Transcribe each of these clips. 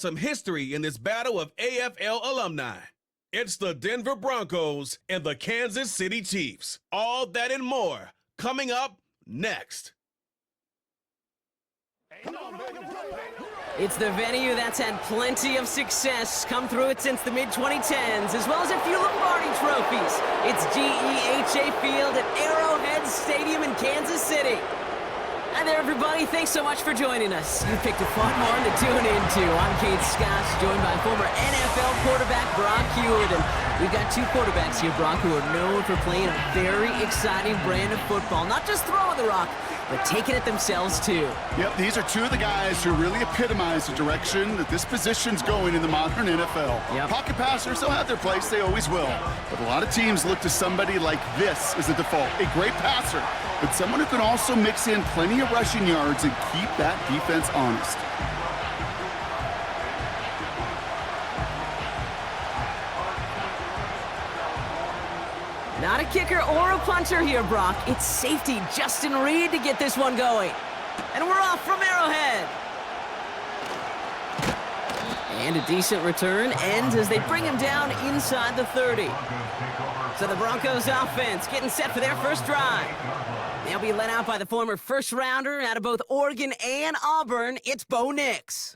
Some history in this battle of AFL alumni. It's the Denver Broncos and the Kansas City Chiefs. All that and more coming up next. It's the venue that's had plenty of success come through it since the mid-2010s, as well as a few Lombardi trophies. It's GEHA Field at Arrowhead Stadium in Kansas City. Hi there, everybody. Thanks so much for joining us. You picked a fun one to tune into. I'm Kate Scott, joined by former NFL quarterback Brock Hewitt. And we've got two quarterbacks here, Brock, who are known for playing a very exciting brand of football. Not just throwing the rock, but taking it themselves, too. Yep, these are two of the guys who really epitomize the direction that this position's going in the modern NFL. Yep. Pocket passers, they'll have their place. They always will. But a lot of teams look to somebody like this as a default. A great passer, but someone who can also mix in plenty of rushing yards and keep that defense honest. Not a kicker or a punter here, Brock. It's safety Justin Reed to get this one going. And we're off from Arrowhead. And a decent return ends as they bring him down inside the 30. So the Broncos offense getting set for their first drive. They'll be led out by the former first-rounder out of both Oregon and Auburn. It's Bo Nix.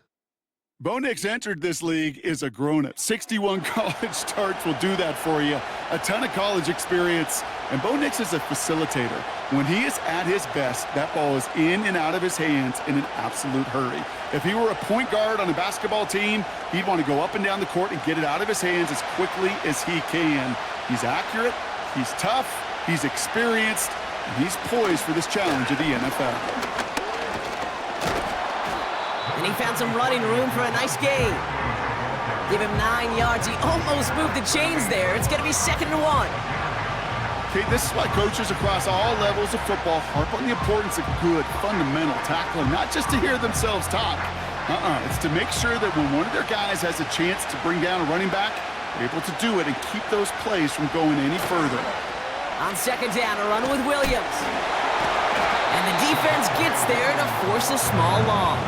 Bo Nix entered this league as a grown-up. 61 college starts will do that for you. A ton of college experience. And Bo Nix is a facilitator. When he is at his best, that ball is in and out of his hands in an absolute hurry. If he were a point guard on a basketball team, he'd want to go up and down the court and get it out of his hands as quickly as he can. He's accurate, he's tough, he's experienced, and he's poised for this challenge of the NFL. And he found some running room for a nice gain. Give him 9 yards. He almost moved the chains there. It's going to be 2nd and 1. Okay, this is why coaches across all levels of football harp on the importance of good, fundamental tackling, not just to hear themselves talk. It's to make sure that when one of their guys has a chance to bring down a running back, they're able to do it and keep those plays from going any further. On 2nd down, a run with Williams. And the defense gets there to force a small loss.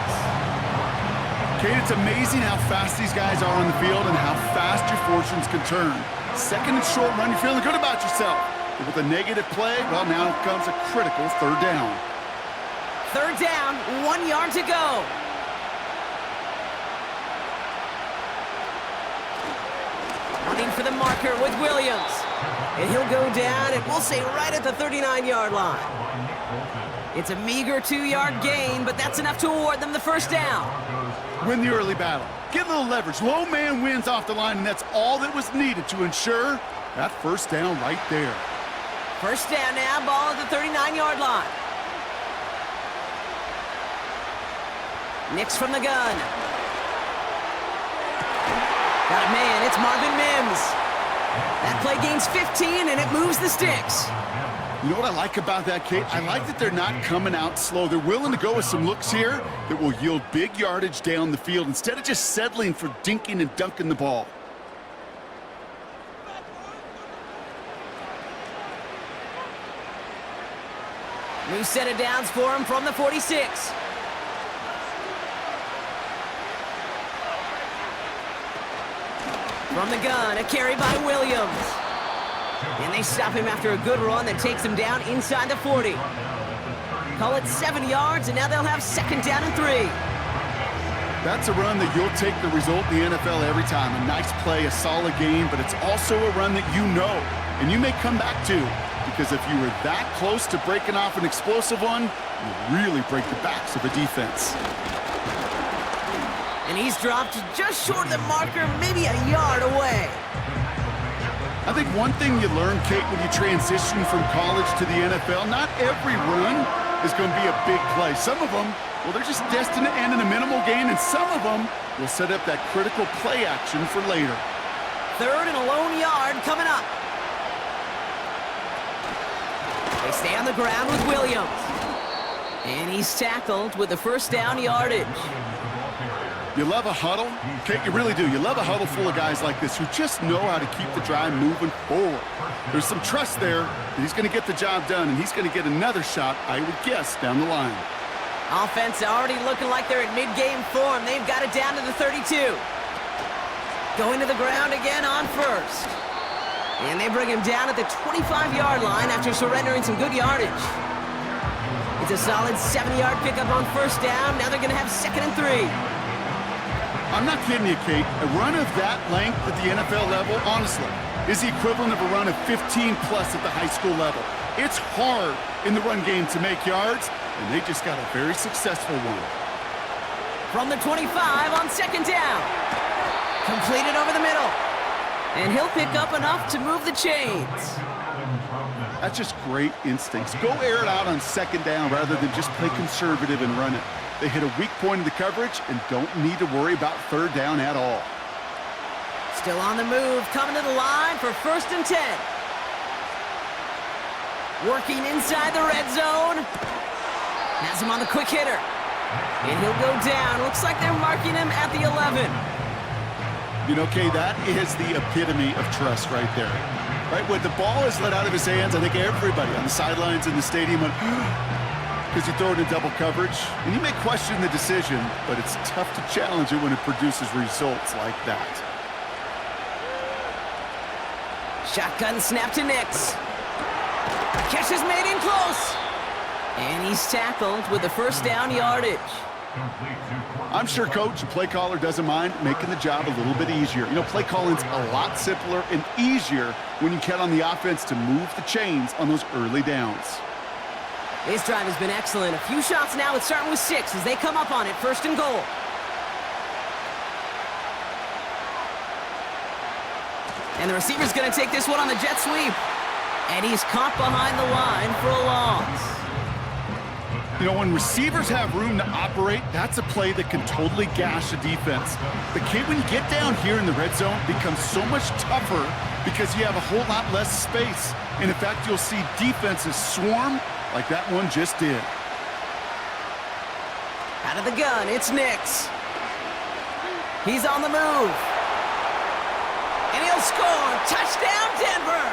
Kate, it's amazing how fast these guys are on the field and how fast your fortunes can turn. 2nd and short run, you're feeling good about yourself. But with a negative play, well, now comes a critical 3rd down. 3rd down, 1 yard to go. Running for the marker with Williams. And he'll go down, and we'll say right at the 39-yard line. It's a meager 2-yard gain, but that's enough to award them the 1st down. Win the early battle. Get a little leverage. Low man wins off the line, and that's all that was needed to ensure that 1st down right there. 1st down now, ball at the 39-yard line. Nix from the gun. Got a man, it's Marvin Mims. That play gains 15, and it moves the sticks. You know what I like about that, Kate? I like that they're not coming out slow. They're willing to go with some looks here that will yield big yardage down the field instead of just settling for dinking and dunking the ball. New set of downs for him from the 46. From the gun, a carry by Williams. And they stop him after a good run that takes him down inside the 40. Call it 7 yards, and now they'll have 2nd down and 3. That's a run that you'll take the result in the NFL every time. A nice play, a solid game, but it's also a run that you know, and you may come back to, because if you were that close to breaking off an explosive one, you really break the backs of a defense. And he's dropped just short of the marker, maybe a yard away. I think one thing you learn, Kate, when you transition from college to the NFL, not every run is going to be a big play. Some of them, well, they're just destined to end in a minimal gain, and some of them will set up that critical play action for later. 3rd and a lone yard coming up. They stay on the ground with Williams. And he's tackled with the 1st down yardage. You love a huddle? Kate, you really do. You love a huddle full of guys like this who just know how to keep the drive moving forward. There's some trust there that he's going to get the job done, and he's going to get another shot, I would guess, down the line. Offense already looking like they're in mid-game form. They've got it down to the 32. Going to the ground again on first. And they bring him down at the 25-yard line after surrendering some good yardage. It's a solid 7-yard pickup on first down. Now they're going to have 2nd and 3. I'm not kidding you, Kate. A run of that length at the NFL level, honestly, is the equivalent of a run of 15-plus at the high school level. It's hard in the run game to make yards, and they just got a very successful one. From the 25 on 2nd down. Completed over the middle. And he'll pick up enough to move the chains. That's just great instincts. Go air it out on 2nd down rather than just play conservative and run it. They hit a weak point in the coverage and don't need to worry about 3rd down at all. Still on the move, coming to the line for 1st and 10. Working inside the red zone. Has him on the quick hitter. And he'll go down. Looks like they're marking him at the 11. You know, Kay, that is the epitome of trust right there. Right, when the ball is let out of his hands, I think everybody on the sidelines in the stadium went, because you throw it in double coverage, and you may question the decision, but it's tough to challenge it when it produces results like that. Shotgun snap to Nix. Catch is made in close. And he's tackled with the 1st down yardage. I'm sure coach and play caller doesn't mind making the job a little bit easier. You know, play calling's a lot simpler and easier when you count on the offense to move the chains on those early downs. This drive has been excellent. A few shots now, it's starting with 6 as they come up on it, 1st and goal. And the receiver's going to take this one on the jet sweep. And he's caught behind the line for a loss. You know, when receivers have room to operate, that's a play that can totally gash a defense. But, Kate, when you get down here in the red zone, it becomes so much tougher because you have a whole lot less space. And, in fact, you'll see defenses swarm like that one just did. Out of the gun, it's Nix. He's on the move. And he'll score. Touchdown, Denver!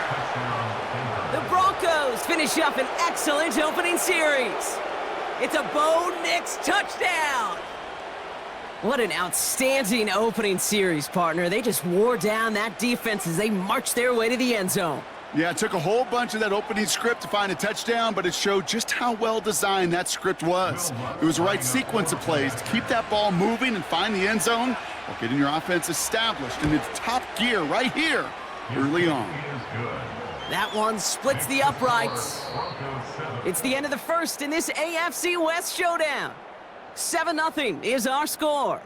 The Broncos finish up an excellent opening series. It's a Bo Nix touchdown! What an outstanding opening series, partner. They just wore down that defense as they marched their way to the end zone. Yeah, it took a whole bunch of that opening script to find a touchdown, but it showed just how well designed that script was. It was the right sequence of plays to keep that ball moving and find the end zone while getting your offense established in its top gear right here early on. That one splits the uprights. It's the end of the 1st in this AFC West showdown. 7-0 is our score.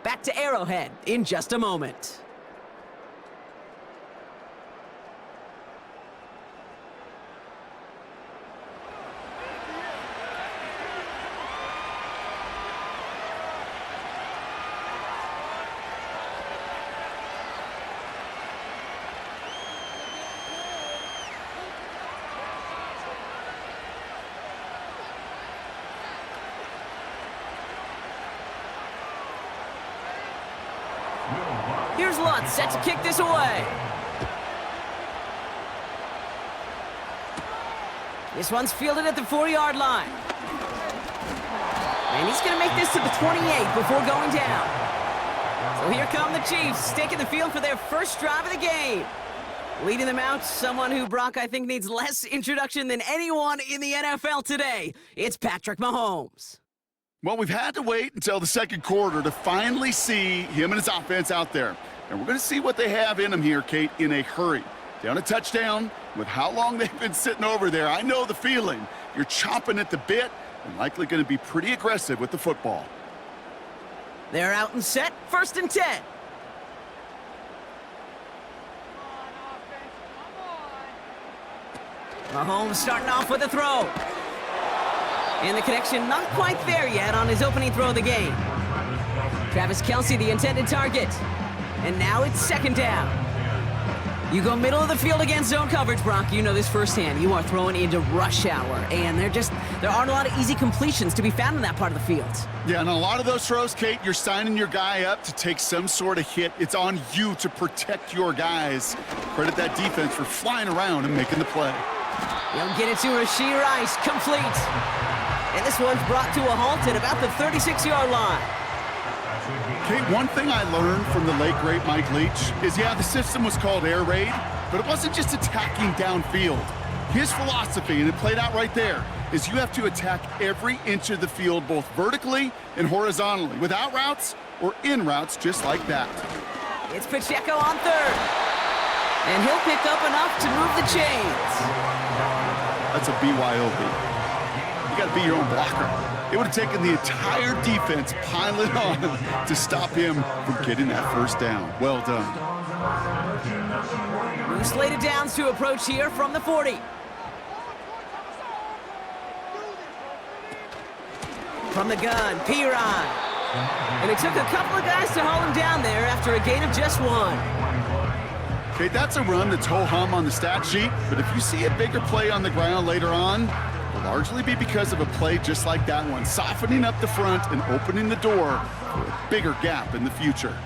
Back to Arrowhead in just a moment. Here's Lutz set to kick this away. This one's fielded at the 4-yard line. And he's going to make this to the 28 before going down. So here come the Chiefs, taking the field for their first drive of the game. Leading them out, someone who, Brock, I think needs less introduction than anyone in the NFL today. It's Patrick Mahomes. Well, we've had to wait until the 2nd quarter to finally see him and his offense out there. And we're going to see what they have in them here, Kate, in a hurry. Down a touchdown, with how long they've been sitting over there, I know the feeling. You're chomping at the bit and likely going to be pretty aggressive with the football. They're out and set, 1st and 10. Mahomes starting off with a throw. And the connection not quite there yet on his opening throw of the game. Travis Kelce, the intended target. And now it's 2nd down. You go middle of the field against zone coverage, Brock. You know this firsthand. You are throwing into rush hour. And there aren't a lot of easy completions to be found in that part of the field. Yeah, and a lot of those throws, Kate, you're signing your guy up to take some sort of hit. It's on you to protect your guys. Credit that defense for flying around and making the play. He'll get it to Rashee Rice, complete. And this one's brought to a halt at about the 36-yard line. Okay, one thing I learned from the late, great Mike Leach is, yeah, the system was called air raid, but it wasn't just attacking downfield. His philosophy, and it played out right there, is you have to attack every inch of the field, both vertically and horizontally, without routes or in routes, just like that. It's Pacheco on third. And he'll pick up enough to move the chains. That's a BYOB. You got to be your own blocker. It would have taken the entire defense piling on to stop him from getting that first down. Well done. New slated downs to approach here from the 40. From the gun, Piran. And it took a couple of guys to haul him down there after a gain of just one. Okay, that's a run that's ho-hum on the stat sheet, but if you see a bigger play on the ground later on, it'll largely be because of a play just like that one, softening up the front and opening the door for a bigger gap in the future.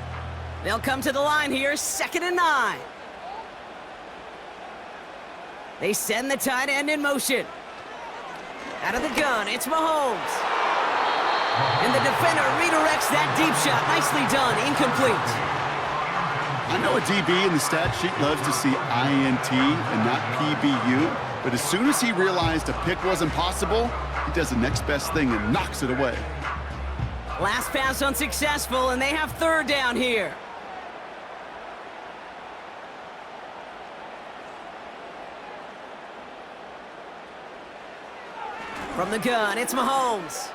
They'll come to the line here, 2nd and 9. They send the tight end in motion. Out of the gun, it's Mahomes. And the defender redirects that deep shot. Nicely done, incomplete. I know a DB in the stat sheet loves to see INT and not PBU, but as soon as he realized a pick wasn't possible, he does the next best thing and knocks it away. Last pass unsuccessful, and they have 3rd down here. From the gun, it's Mahomes.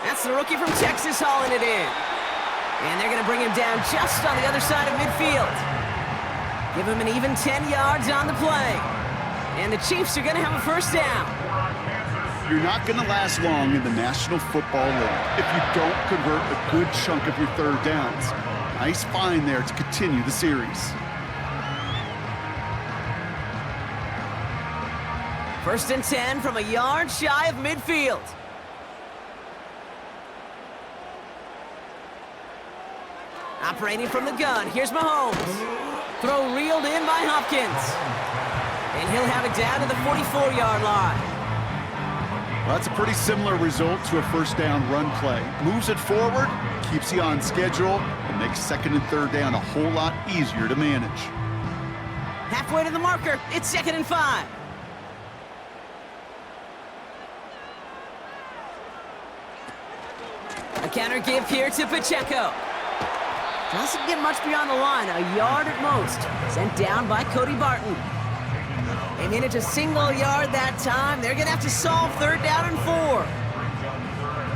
That's the rookie from Texas hauling it in. And they're going to bring him down just on the other side of midfield. Give him an even 10 yards on the play. And the Chiefs are going to have a first down. You're not going to last long in the National Football League if you don't convert a good chunk of your 3rd downs. Nice find there to continue the series. 1st and 10 from a yard shy of midfield. Operating from the gun, here's Mahomes. Throw reeled in by Hopkins. And he'll have it down to the 44-yard line. Well, that's a pretty similar result to a first down run play. Moves it forward, keeps you on schedule, and makes 2nd and 3rd down a whole lot easier to manage. Halfway to the marker, it's 2nd and 5. A counter give here to Pacheco. Doesn't get much beyond the line, a yard at most. Sent down by Cody Barton. They manage a single yard that time. They're going to have to solve 3rd down and 4.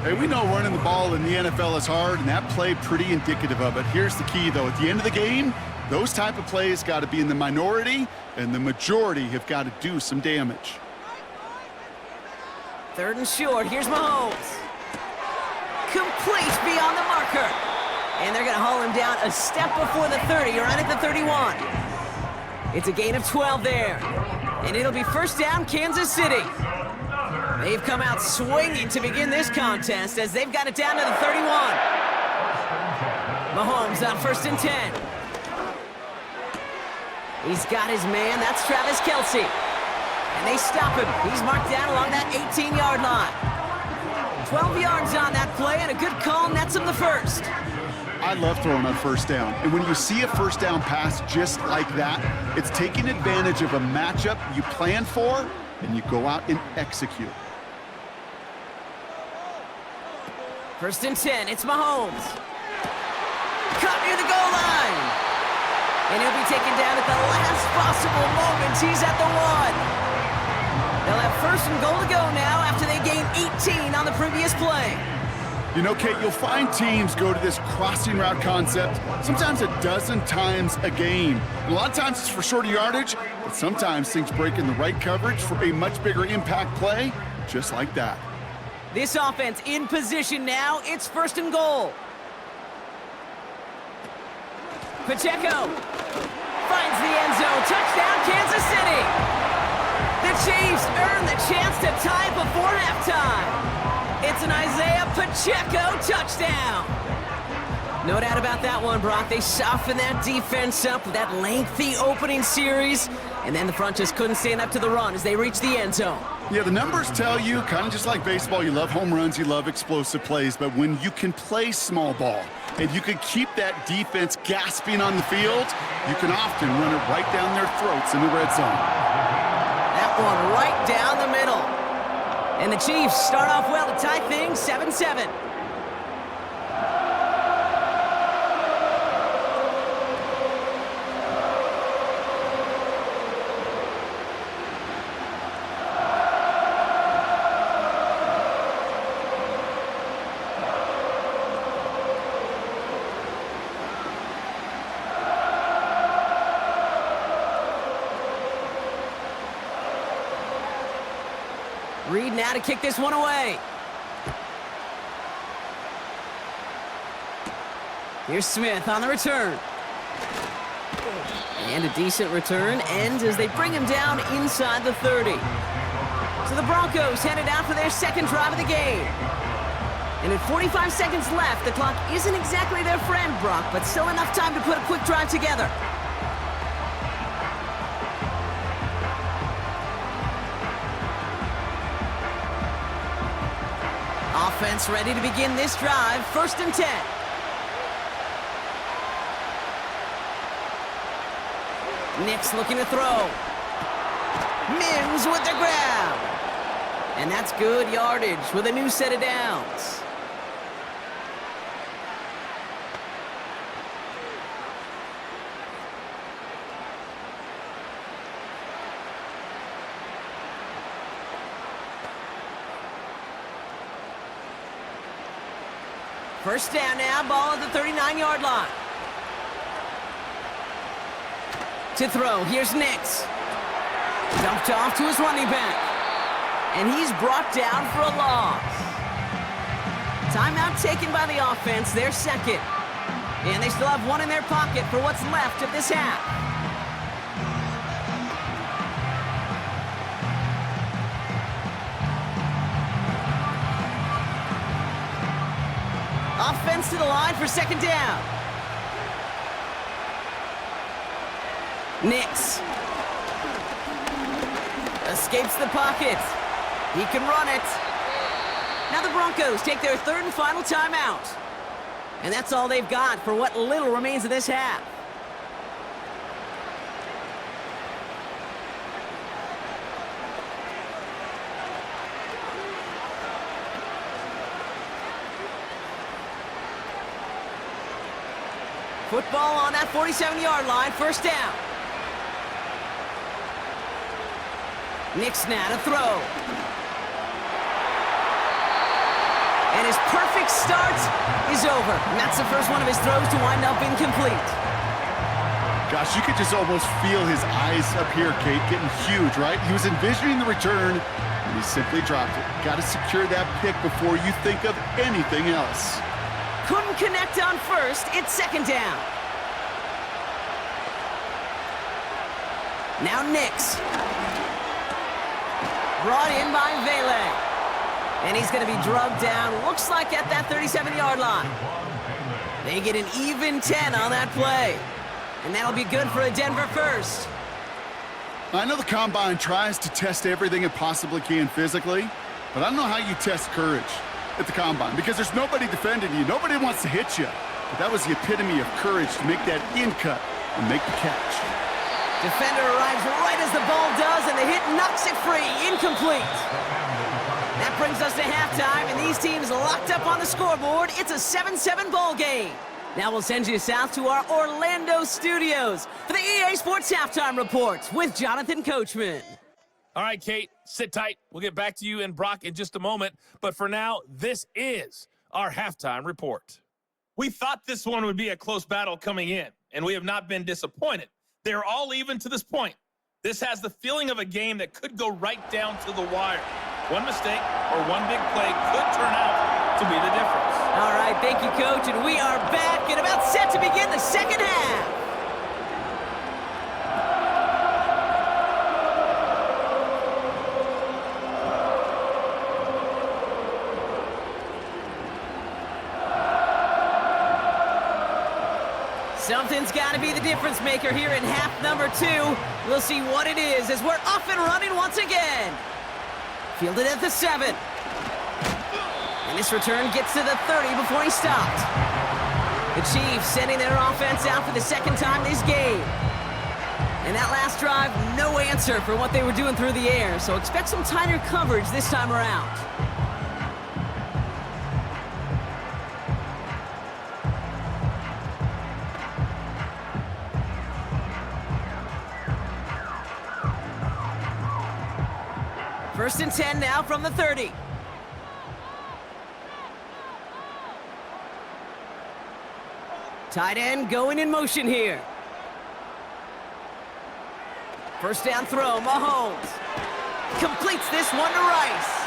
Hey, we know running the ball in the NFL is hard, and that play pretty indicative of it. Here's the key, though. At the end of the game, those type of plays got to be in the minority, and the majority have got to do some damage. 3rd and short. Here's Mahomes. Complete beyond the marker. And they're going to haul him down a step before the 30, or right at the 31. It's a gain of 12 there. And it'll be first down, Kansas City. They've come out swinging to begin this contest as they've got it down to the 31. Mahomes on 1st and 10. He's got his man. That's Travis Kelce. And they stop him. He's marked down along that 18-yard line. 12 yards on that play, and a good call nets him the first. I love throwing on 1st down. And when you see a 1st down pass just like that, it's taking advantage of a matchup you plan for, and you go out and execute. 1st and 10, it's Mahomes. Caught near the goal line. And he'll be taken down at the last possible moment. He's at the 1. They'll have 1st and goal to go now after they gain 18 on the previous play. You know, Kate, you'll find teams go to this crossing route concept sometimes a dozen times a game. And a lot of times it's for shorter yardage, but sometimes things break in the right coverage for a much bigger impact play, just like that. This offense in position now. It's 1st and goal. Pacheco finds the end zone. Touchdown, Kansas City. The Chiefs earn the chance to tie before halftime. It's an Isaiah Pacheco touchdown. No doubt about that one, Brock. They softened that defense up with that lengthy opening series, and then the front just couldn't stand up to the run as they reached the end zone. Yeah, the numbers tell you, kind of just like baseball, you love home runs, you love explosive plays, but when you can play small ball and you can keep that defense gasping on the field, you can often run it right down their throats in the red zone. That one right down the middle. And the Chiefs start off well to tie things 7-7. Reed now to kick this one away. Here's Smith on the return. And a decent return ends as they bring him down inside the 30. So the Broncos headed out for their second drive of the game. And at 45 seconds left, the clock isn't exactly their friend, Brock, but still enough time to put a quick drive together. Offense ready to begin this drive. 1st and 10. Nick's looking to throw. Mims with the grab. And that's good yardage with a new set of downs. First down now, ball at the 39-yard line. To throw, here's Nix. Dumped off to his running back. And he's brought down for a loss. Timeout taken by the offense, their second. And they still have one in their pocket for what's left of this half. Offense to the line for second down. Nix escapes the pocket. He can run it. Now the Broncos take their third and final timeout. And that's all they've got for what little remains of this half. Football on that 47-yard line, first down. Nix now to throw. And his perfect start is over. And that's the first one of his throws to wind up incomplete. Gosh, you could just almost feel his eyes up here, Kate, getting huge, right? He was envisioning the return, and he simply dropped it. Got to secure that pick before you think of anything else. Couldn't connect on first. It's second down. Now Nix. Brought in by Vele. And he's going to be drugged down, looks like at that 37-yard line. They get an even 10 on that play. And that'll be good for a Denver first. I know the Combine tries to test everything it possibly can physically, but I don't know how you test courage at the Combine, because there's nobody defending you. Nobody wants to hit you. But that was the epitome of courage to make that in cut and make the catch. Defender arrives right as the ball does, and the hit knocks it free. Incomplete. That brings us to halftime, and these teams locked up on the scoreboard. It's a 7-7 ball game. Now we'll send you south to our Orlando studios for the EA Sports Halftime Report with Jonathan Coachman. All right, Kate, sit tight. We'll get back to you and Brock in just a moment. But for now, this is our halftime report. We thought this one would be a close battle coming in, and we have not been disappointed. They're all even to this point. This has the feeling of a game that could go right down to the wire. One mistake or one big play could turn out to be the difference. All right, thank you, Coach, and we are back and about set to begin the second half. Something's got to be the difference maker here in half number 2. We'll see what it is as we're off and running once again. Fielded at the 7. And this return gets to the 30 before he stopped. The Chiefs sending their offense out for the second time this game. And that last drive, no answer for what they were doing through the air, so expect some tighter coverage this time around. First and 10 now from the 30. Tight end going in motion here. First down throw, Mahomes. Completes this one to Rice.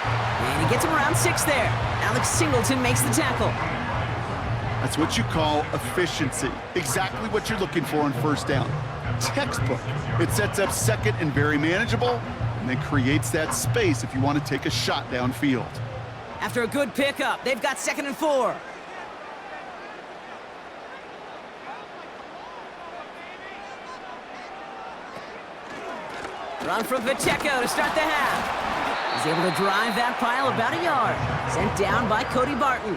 And he gets him around 6 there. Alex Singleton makes the tackle. That's what you call efficiency. Exactly what you're looking for on first down. Textbook. It sets up second and very manageable, and then creates that space if you want to take a shot downfield. After a good pickup, they've got 2nd and 4. Run from Pacheco to start the half. He's able to drive that pile about a yard. Sent down by Cody Barton.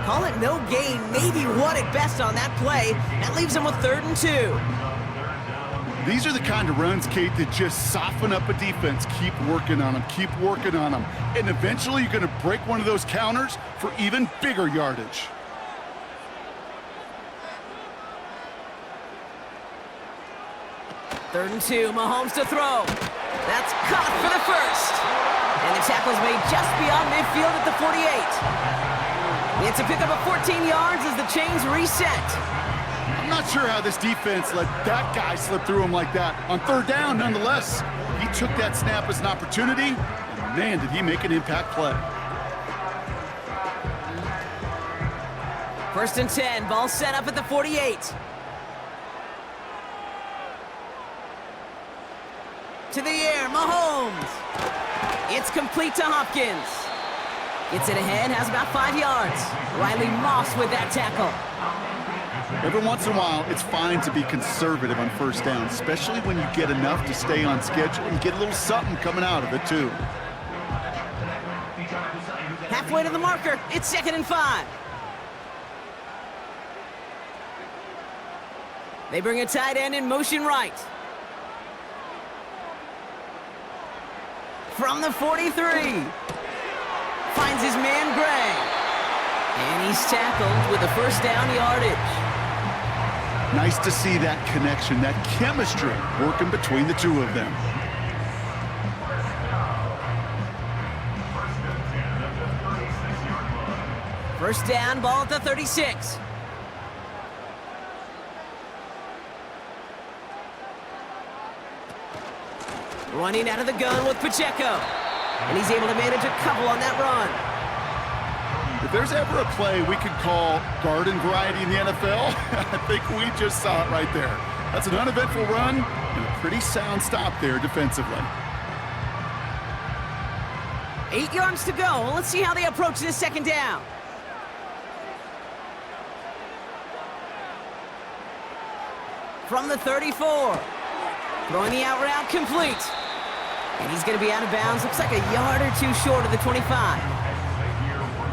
Call it no gain, maybe 1 at best on that play. That leaves him with 3rd and 2. These are the kind of runs, Kate, that just soften up a defense. Keep working on them, keep working on them. And eventually you're going to break one of those counters for even bigger yardage. Third and 2, Mahomes to throw. That's caught for the first. And the tackle's made just beyond midfield at the 48. It's a pickup of 14 yards as the chains reset. I'm not sure how this defense let that guy slip through him like that. On third down, nonetheless, he took that snap as an opportunity, and man, did he make an impact play. First and 10, ball set up at the 48. To the air, Mahomes. It's complete to Hopkins. Gets it ahead, has about 5 yards. Riley Moss with that tackle. Every once in a while, it's fine to be conservative on first down, especially when you get enough to stay on schedule and get a little something coming out of it, too. Halfway to the marker, it's 2nd and 5. They bring a tight end in motion right. From the 43. Finds his man, Gray. And he's tackled with a first down yardage. Nice to see that connection, that chemistry working between the two of them. First down, ball at the 36. Running out of the gun with Pacheco. And he's able to manage a couple on that run. If there's ever a play we could call garden variety in the NFL, I think we just saw it right there. That's an uneventful run and a pretty sound stop there defensively. 8 yards to go. Well, let's see how they approach this second down. From the 34. Throwing the out route complete. And he's going to be out of bounds. Looks like a yard or 2 short of the 25.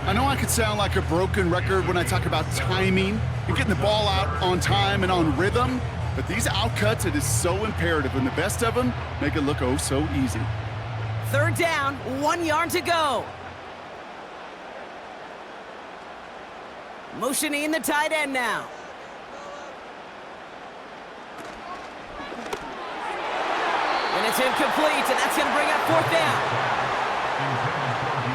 I know I could sound like a broken record when I talk about timing and getting the ball out on time and on rhythm, but these outcuts, it is so imperative, and the best of them make it look oh so easy. Third down, 1 yard to go. Motioning the tight end now. And it's incomplete, and that's going to bring up 4th down.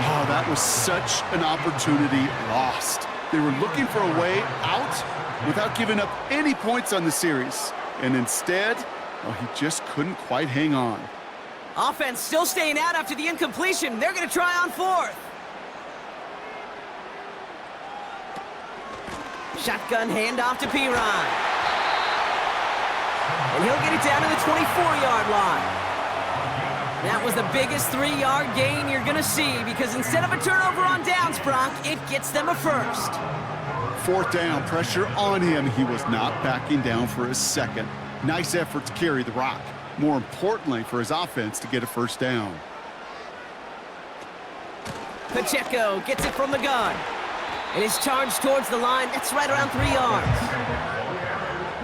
Oh, that was such an opportunity lost. They were looking for a way out without giving up any points on the series. And instead, well, he just couldn't quite hang on. Offense still staying out after the incompletion. They're going to try on 4th. Shotgun handoff to Piron. And he'll get it down to the 24-yard line. That was the biggest 3-yard gain you're going to see because instead of a turnover on downs, Brock, it gets them a first. 4th down, pressure on him. He was not backing down for a second. Nice effort to carry the rock. More importantly, for his offense to get a first down. Pacheco gets it from the gun. And is charged towards the line. That's right around 3 yards.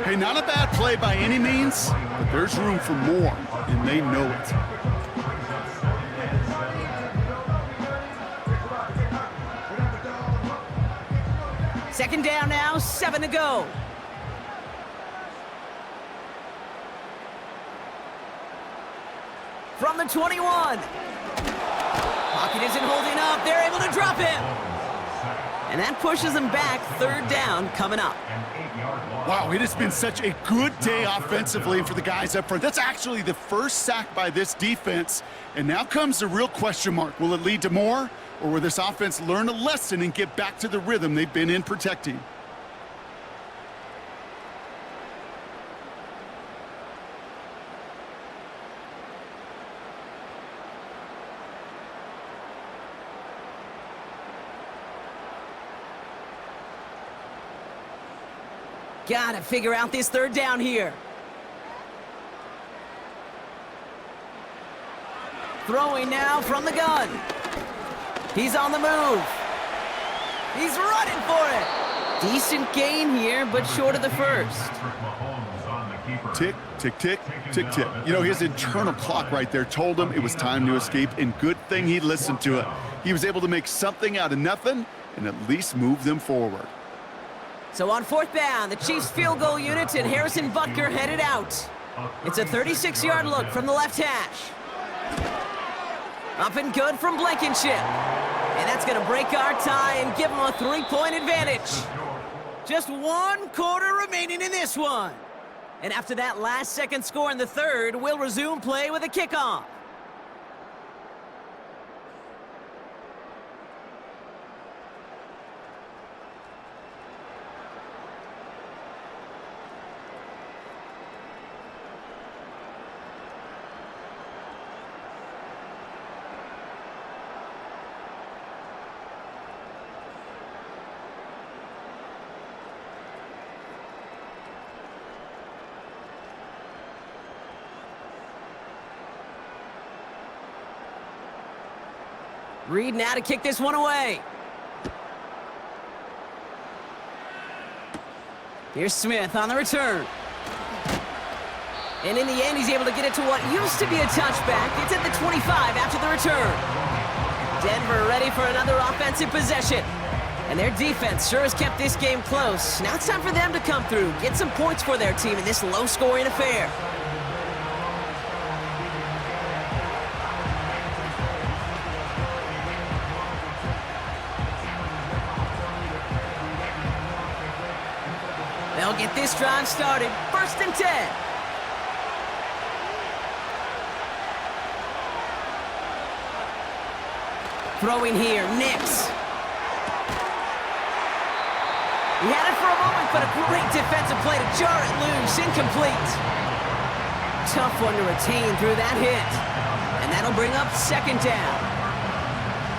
Hey, not a bad play by any means, but there's room for more, and they know it. Second down now, 7 to go. From the 21. Pocket isn't holding up. They're able to drop him. And that pushes them back. Third down coming up. Wow, it has been such a good day offensively for the guys up front. That's actually the first sack by this defense. And now comes the real question mark. Will it lead to more? Or will this offense learn a lesson and get back to the rhythm they've been in protecting? Gotta figure out this third down here. Throwing now from the gun. He's on the move. He's running for it. Decent gain here, but short of the first. Tick, tick, tick, tick, tick. You know, his internal clock right there told him it was time to escape, and good thing he listened to it. He was able to make something out of nothing and at least move them forward. So on fourth down, the Chiefs field goal unit and Harrison Butker headed out. It's a 36-yard look from the left hash. Up and good from Blankenship. And that's going to break our tie and give them a 3-point advantage. Just 1 quarter remaining in this one. And after that last-second score in the third, we'll resume play with a kickoff. Reed now to kick this one away. Here's Smith on the return. And in the end, he's able to get it to what used to be a touchback. It's at the 25 after the return. Denver ready for another offensive possession. And their defense sure has kept this game close. Now it's time for them to come through, get some points for their team in this low-scoring affair. They'll get this drive started. 1st and 10. Throwing here, Nix. He had it for a moment, but a great defensive play to jar it loose. Incomplete. Tough one to retain through that hit. And that'll bring up 2nd down.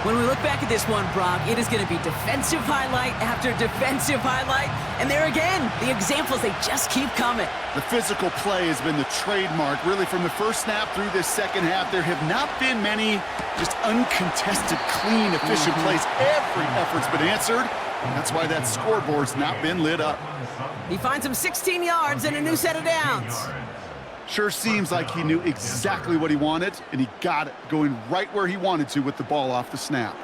When we look back at this one, Brock, it is going to be defensive highlight after defensive highlight. And there again, the examples, they just keep coming. The physical play has been the trademark. Really, from the first snap through this second half, there have not been many just uncontested, clean, efficient plays. Every effort's been answered. And that's why that scoreboard's not been lit up. He finds him 16 yards and a new set of downs. Sure seems like he knew exactly what he wanted, and he got it, going right where he wanted to with the ball off the snap.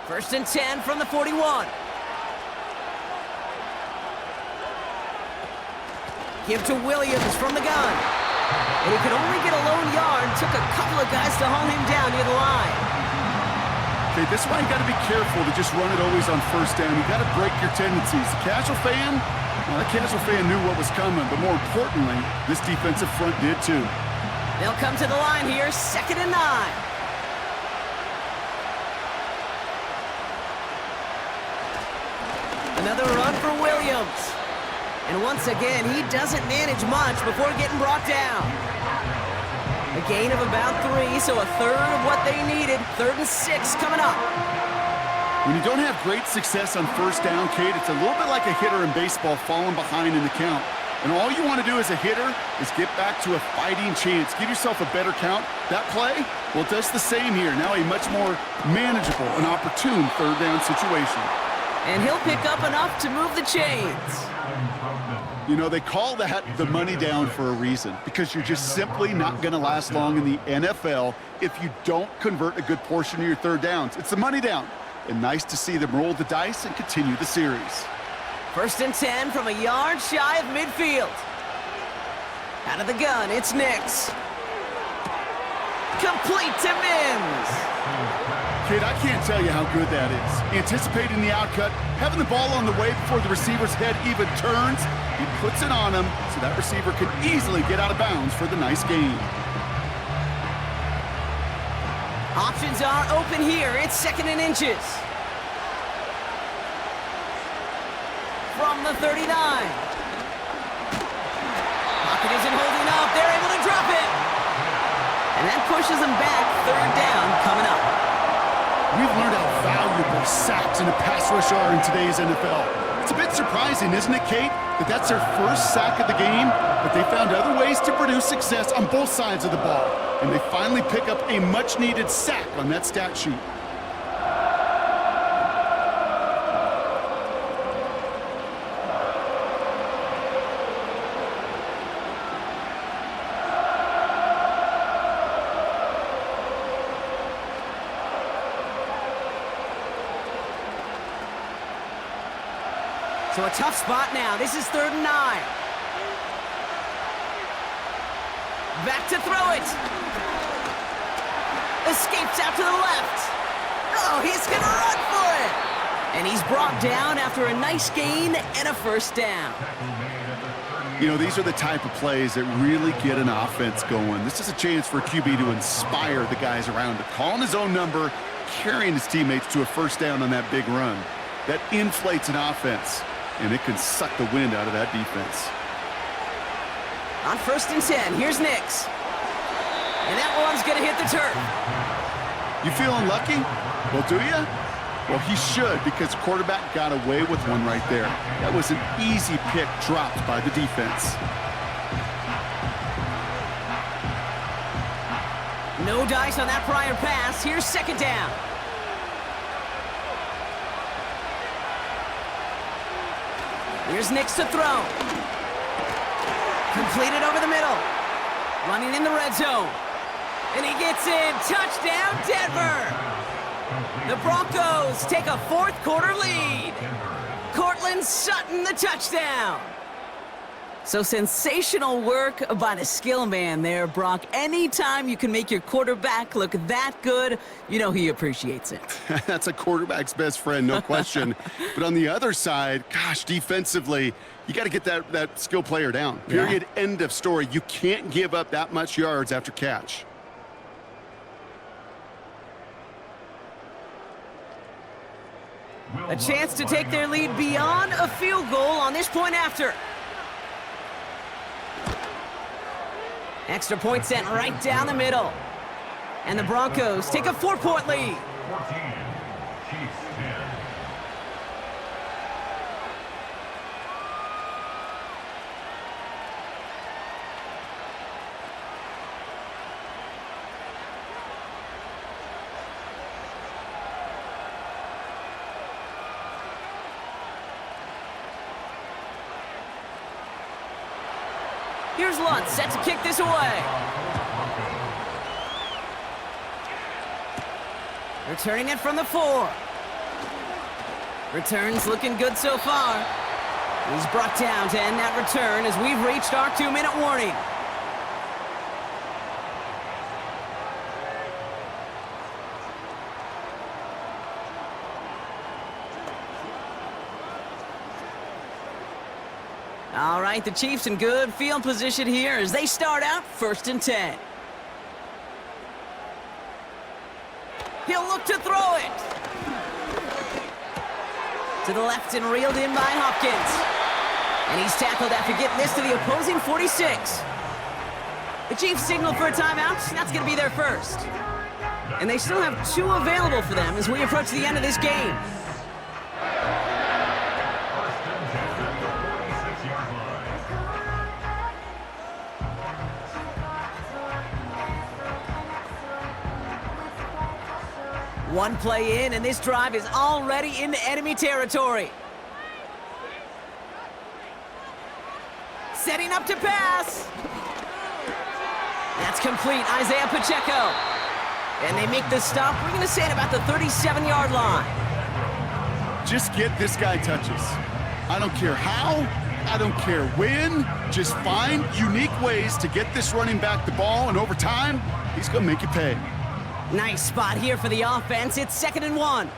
First and 10 from the 41. Give to Williams from the gun. And he could only get a lone yard. Took a couple of guys to haul him down near the line. Okay, this is why you got to be careful to just run it always on 1st down. You got to break your tendencies. The casual fan, well, the casual fan knew what was coming, but more importantly, this defensive front did too. They'll come to the line here, 2nd and 9. Another run for Williams. And once again, he doesn't manage much before getting brought down. A gain of about 3, so a third of what they needed. 3rd and 6 coming up. When you don't have great success on 1st down, Kate, it's a little bit like a hitter in baseball falling behind in the count. And all you want to do as a hitter is get back to a fighting chance. Give yourself a better count. That play, well, it does the same here. Now a much more manageable and opportune third down situation. And he'll pick up enough to move the chains. You know, they call that the money down for a reason, because you're just simply not going to last long in the NFL if you don't convert a good portion of your third downs. It's the money down. And nice to see them roll the dice and continue the series. 1st and 10 from a yard shy of midfield. Out of the gun, it's Nix. Complete to Mims. Kid, I can't tell you how good that is. Anticipating the outcut, having the ball on the way before the receiver's head even turns, he puts it on him so that receiver can easily get out of bounds for the nice gain. Options are open here. It's 2nd and inches. From the 39. Pocket isn't holding up. They're able to drop it. And that pushes them back. 3rd down coming up. We've learned how valuable sacks in a pass rush are in today's NFL. It's a bit surprising, isn't it, Kate, that that's their first sack of the game, but they found other ways to produce success on both sides of the ball, and they finally pick up a much-needed sack on that stat sheet. So a tough spot now. This is 3rd and 9. Back to throw it. Escapes out to the left. Oh, he's going to run for it. And he's brought down after a nice gain and a 1st down. You know, these are the type of plays that really get an offense going. This is a chance for a QB to inspire the guys around him. Calling his own number, carrying his teammates to a 1st down on that big run. That inflates an offense, and it can suck the wind out of that defense. On 1st and 10, here's Nix. And that one's going to hit the turf. You feeling lucky? Well, do you? Well, he should, because the quarterback got away with one right there. That was an easy pick dropped by the defense. No dice on that prior pass. Here's 2nd down. Here's Nix to throw. Completed over the middle. Running in the red zone. And he gets in. Touchdown, Denver. The Broncos take a 4th quarter lead. Cortland Sutton, the touchdown. So sensational work by the skill man there, Brock. Anytime you can make your quarterback look that good, you know he appreciates it. That's a quarterback's best friend, no question. But on the other side, gosh, defensively, you got to get that skill player down. Period, end of story. You can't give up that much yards after catch. A chance to take their lead beyond a field goal on this point after. Extra point sent right down the middle. And the Broncos take a 4-point lead. 14, Chiefs 10. Here's Lutz, set to kick this away. Returning it from the 4. Returns looking good so far. He's brought down to end that return as we've reached our 2-minute warning. All right, the Chiefs in good field position here as they start out 1st and 10. He'll look to throw it. To the left and reeled in by Hopkins. And he's tackled after getting this to the opposing 46. The Chiefs signal for a timeout. That's going to be their first. And they still have 2 available for them as we approach the end of this game. One play in, and this drive is already into enemy territory. Setting up to pass. That's complete, Isaiah Pacheco. And they make the stop. We're going to say it about the 37-yard line. Just get this guy touches. I don't care how, I don't care when. Just find unique ways to get this running back the ball, and over time, he's going to make you pay. Nice spot here for the offense. It's 2nd and 1.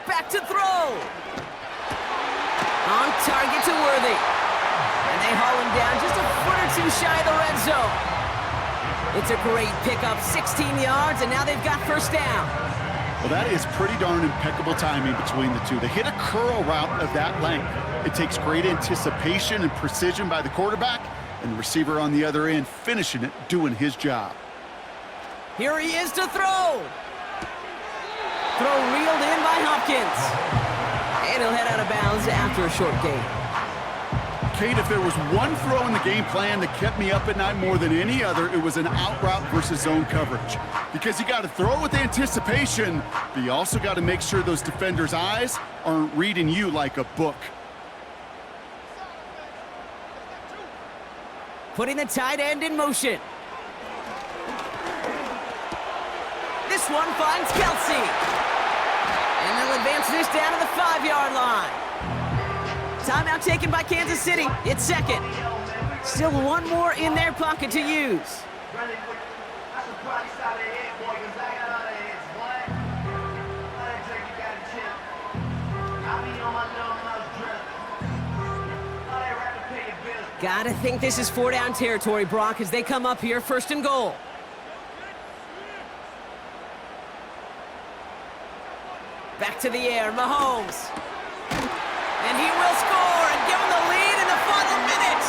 Back to throw. On target to Worthy. And they haul him down just a foot or two shy of the red zone. It's a great pickup, 16 yards, and now they've got first down. Well, that is pretty darn impeccable timing between the two. They hit a curl route of that length. It takes great anticipation and precision by the quarterback, and the receiver on the other end finishing it, doing his job. Here he is to throw. Throw reeled in by Hopkins. And he'll head out of bounds after a short gain. Kate, if there was one throw in the game plan that kept me up at night more than any other, it was an out route versus zone coverage. Because you got to throw with anticipation, but you also got to make sure those defenders' eyes aren't reading you like a book. Putting the tight end in motion. This one finds Kelsey. And they'll advance this down to the 5-yard line. Timeout taken by Kansas City. It's 2nd. Still one more in their pocket to use. Gotta think this is 4-down territory, Brock, as they come up here, 1st and goal. Back to the air, Mahomes. And he will score and give him the lead in the final minute.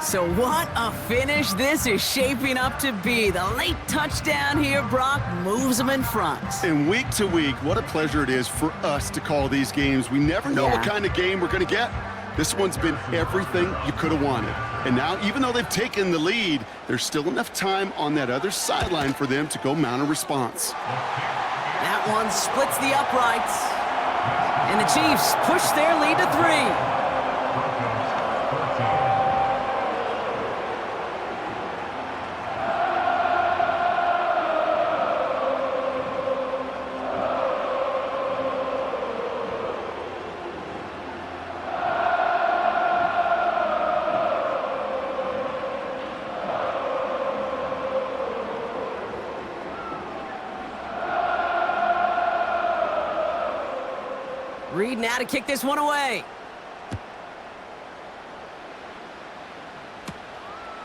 So what a finish this is shaping up to be. The late touchdown here, Brock, moves them in front. And week to week, what a pleasure it is for us to call these games. We never know what kind of game we're going to get. This one's been everything you could have wanted. And now, even though they've taken the lead, there's still enough time on that other sideline for them to go mount a response. That one splits the uprights. And the Chiefs push their lead to 3. Reed now to kick this one away.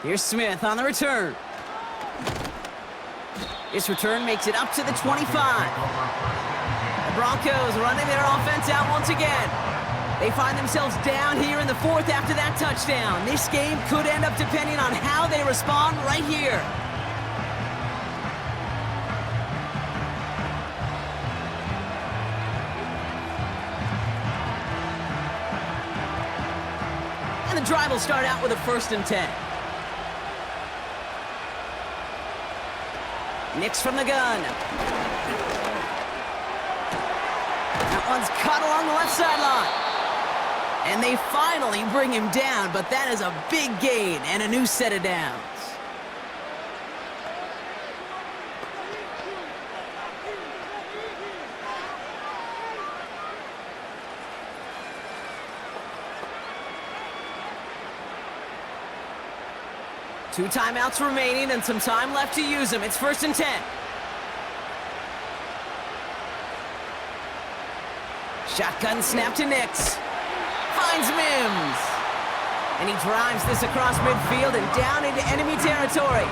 Here's Smith on the return. This return makes it up to the 25. The Broncos running their offense out once again. They find themselves down here in the 4th after that touchdown. This game could end up depending on how they respond right here. The drive will start out with a 1st and 10. Nix from the gun. That one's caught along the left sideline. And they finally bring him down, but that is a big gain and a new set of downs. Two timeouts remaining and some time left to use them. It's 1st and 10. Shotgun snap to Nix. Finds Mims. And he drives this across midfield and down into enemy territory.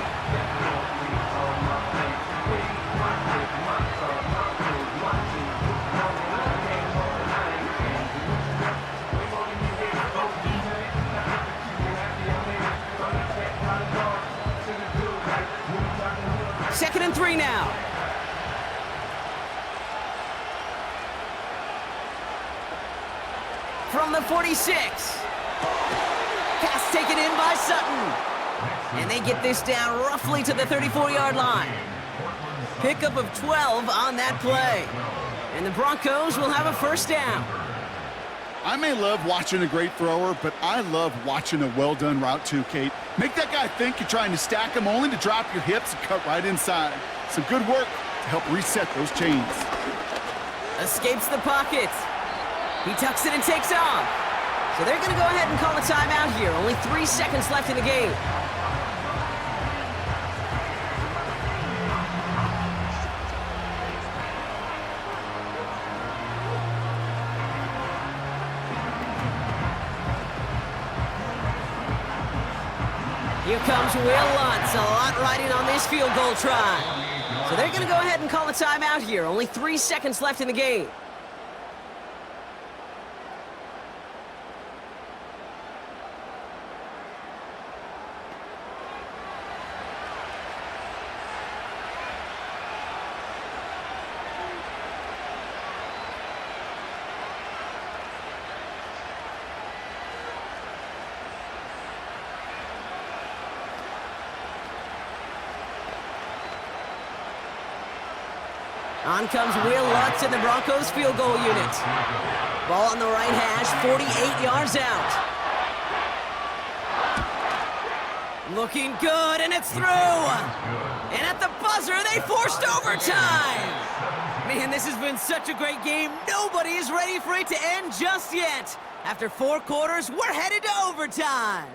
2nd and 3 now. From the 46. Pass taken in by Sutton. And they get this down roughly to the 34-yard line. Pickup of 12 on that play. And the Broncos will have a first down. I may love watching a great thrower, but I love watching a well-done route too, Kate. Make that guy think you're trying to stack him only to drop your hips and cut right inside. Some good work to help reset those chains. Escapes the pocket. He tucks it and takes off. So they're going to go ahead and call a timeout here. Only 3 seconds left in the game. Here comes Will Lutz, a lot riding on this field goal try. So they're going to go ahead and call a timeout here. Only 3 seconds left in the game. On comes Will Lutz in the Broncos field goal unit. Ball on the right hash, 48 yards out. Looking good, and it's through. And at the buzzer, they forced overtime. Man, this has been such a great game. Nobody is ready for it to end just yet. After 4 quarters, we're headed to overtime.